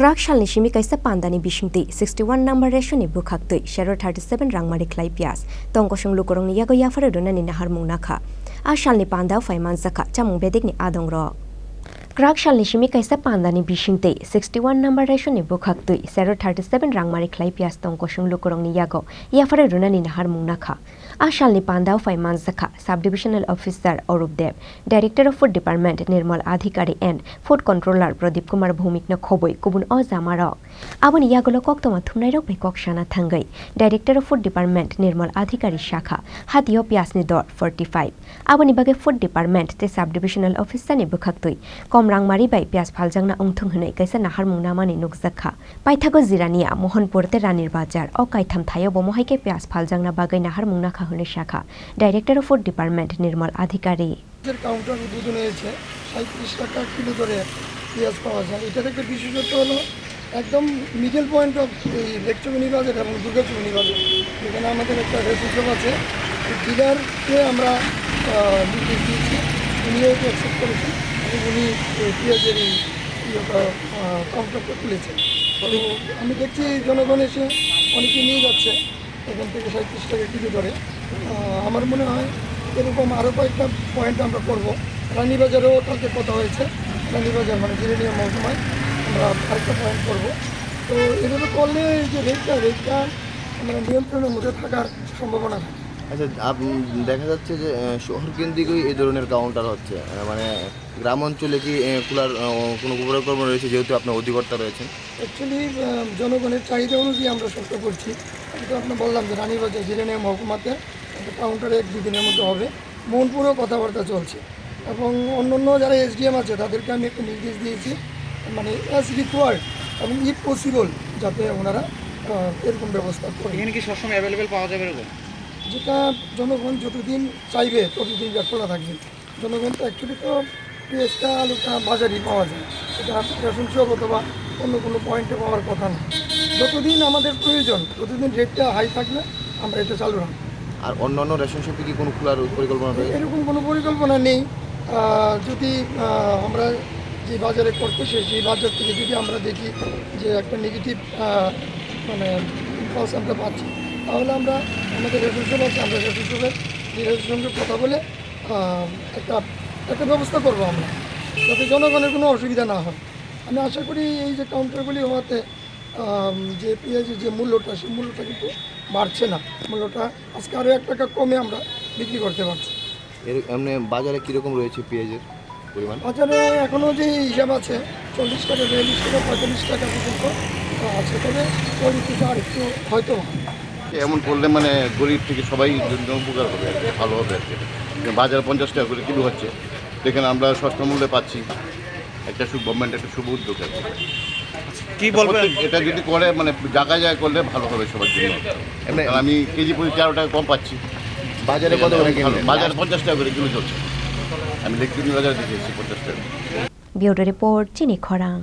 Khorang shalni shimi Kaisa Pandani Bisingtwi 61 number Ration Bwkhaktwi Sero 37 Rangmari Piyas tongkosung lukorong ni yago Yapharwi donani nahar mungnakha a shalni pandau faiman zakha chamung bedik ni adongro Khorang shalni shimi Kaisa Pandani Bisingtwi 61 number Ration Bwkhaktwi Sero 37 Rangmari Piyas tongkosung lukorong ni yago Yapharwi donani nahar mungnakha a shalni pandau faiman zakha Sub-Divisional Officer Arup Dev Director of Food Department Nirmal Adhikari and Food Controller Pradip Kumar Bhumikna khoboi kubun o zamarok aboni yagolo koktoma thumnairok bai kokshana thangai Director of Food Department Nirmal Adhikari Shakha Hatio Piyas ni dor 45 aboni bage Food Department te Sub-Divisional Officer ni Bwkhaktwi kom Rangmari bai Piyas phaljangna ongthung hnai Kaisa nahar mungnamani Rwjakha paithago Jirania Mohanpur te Ranir Bazar o kaitham thayo bomohaike Piyas phaljangna bagai nahar mungnakha hune Shakha Director of Food Department Nirmal Adhikari counter উদ্বোধন হয়েছে 37 টাকা kilo ধরে পেঁয়াজ পাওয়া যায়। এটার একটা বিশেষত্ব হলো একদম মিডল পয়েন্ট অফ এই লেকচুনি বাজার এবং দুর্গাচুনি বাজার। এখানে আমাদের একটা রেসিপিশন আছে, ডিলারকে আমরা নির্দেশ দিয়েছি, উনিও এটা অ্যাকসেপ্ট করেছেন এবং উনি পেঁয়াজের এই কাউন্টারটা খুলেছেন। তো আমি দেখছি জনগণ এসে অনেকে নিয়ে যাচ্ছে এখান থেকে 37 টাকা কিলো ধরে। আমার মনে হয় এরকম আরও কয়েকটা পয়েন্ট আমরা করবো। রানীবাজারেও কালকে কথা হয়েছে, রানীবাজার মানে জিরেনিয়া মহকুমায় আমরা আরেকটা পয়েন্ট করবো। তো এভাবে করলে যে রেটটা আমরা নিয়ন্ত্রণের মধ্যে থাকার সম্ভাবনা থাকে। আচ্ছা, দেখা যাচ্ছে যে শহর কেন্দ্রিকই এই ধরনের কাউন্টার হচ্ছে, মানে গ্রাম অঞ্চলে কি খোলার কোনো পরিকল্পনা রয়েছে, যেহেতু আপনার অধিকর্তা রয়েছেন? অ্যাকচুয়ালি জনগণের চাহিদা অনুযায়ী আমরা চেষ্টা করছি। আমি তো আপনার বললাম যে রানীবাজার জিরেনিয়া মহকুমাতে একটা কাউন্টারে 1-2 দিনের মধ্যে হবে। মোহনপুরেও কথাবার্তা চলছে এবং অন্য যারা এসডিএম আছে তাদেরকে আমি একটা নির্দেশ দিয়েছি, মানে অ্যাজ রিকোয়ার্ড এবং ইফ পসিবল যাতে ওনারা এরকম ব্যবস্থা করে। এখানে কি সবসময় অ্যাভেলেবেল পাওয়া যাবে এরকম? যেটা জনগণ যতদিন চাইবে ততদিন খোলা থাকবে। জনগণ তো অ্যাকচুয়ালি তো পেঁয়াজটা আলুটা বাজারই পাওয়া যায়, সেটা রেশন শপ অথবা অন্য কোনো পয়েন্টে পাওয়ার কথা না। যতদিন আমাদের প্রয়োজন ততদিন রেটটা হাই থাকলে আমরা এটা চালু রাখবো। আর অন্যান্য রেশন শপে কি কোনো খোলার পরিকল্পনা রয়েছে? এরকম কোনো পরিকল্পনা নেই। যদি আমরা যে বাজারে করতেছি সেই বাজার থেকে যদি আমরা দেখি যে একটা নেগেটিভ মানে ইম্পালস আমরা পাচ্ছি, তাহলে আমরা আমাদের রেশন শপ আছে, আমরা রেশন শপের ডিলারের সঙ্গে কথা বলে একটা ব্যবস্থা করবো আমরা, যাতে জনগণের কোনো অসুবিধা না হয়। আমি আশা করি এই যে কাউন্টারগুলি হওয়াতে যে পেঁয়াজের যে মূল্যটা, সেই মূল্যটা কিন্তু বাড়ছে না। মূল্যটা আজকে আরও 1 টাকা কমে আমরা বিক্রি করতে পারছি। এর এমনি বাজারে কীরকম রয়েছে পেঁয়াজের পরিমাণ? বাজারে এখনও যে হিসাব আছে 40 টাকা, 42 টাকা, 45 টাকা পর্যন্ত আছে, তবে কোয়ালিটিটা আর একটু হয়তো এমন করলে মানে গরিব থেকে সবাই উপকার হবে আর কি, ভালো হবে আর কি। বাজার 50 টাকা করে কিলো হচ্ছে, এখানে আমরা সস্তা মূল্যে পাচ্ছি। একটা গভর্নমেন্ট একটা শুভ উদ্যোগ আছে। কি বলবেন? এটা যদি করে মানে জায়গায় করলে ভালো হবে সবার জন্য। আমি কেজি প্রতি 13 টাকা কম পাচ্ছি। বাজারে কত করে কিনলেন? বাজারে 50 টাকা করে কিলো চলছে। আমি লেকচুনি বাজারে দেখেছি 50 টাকা। ব্যুরো রিপোর্ট চিনি খরাং।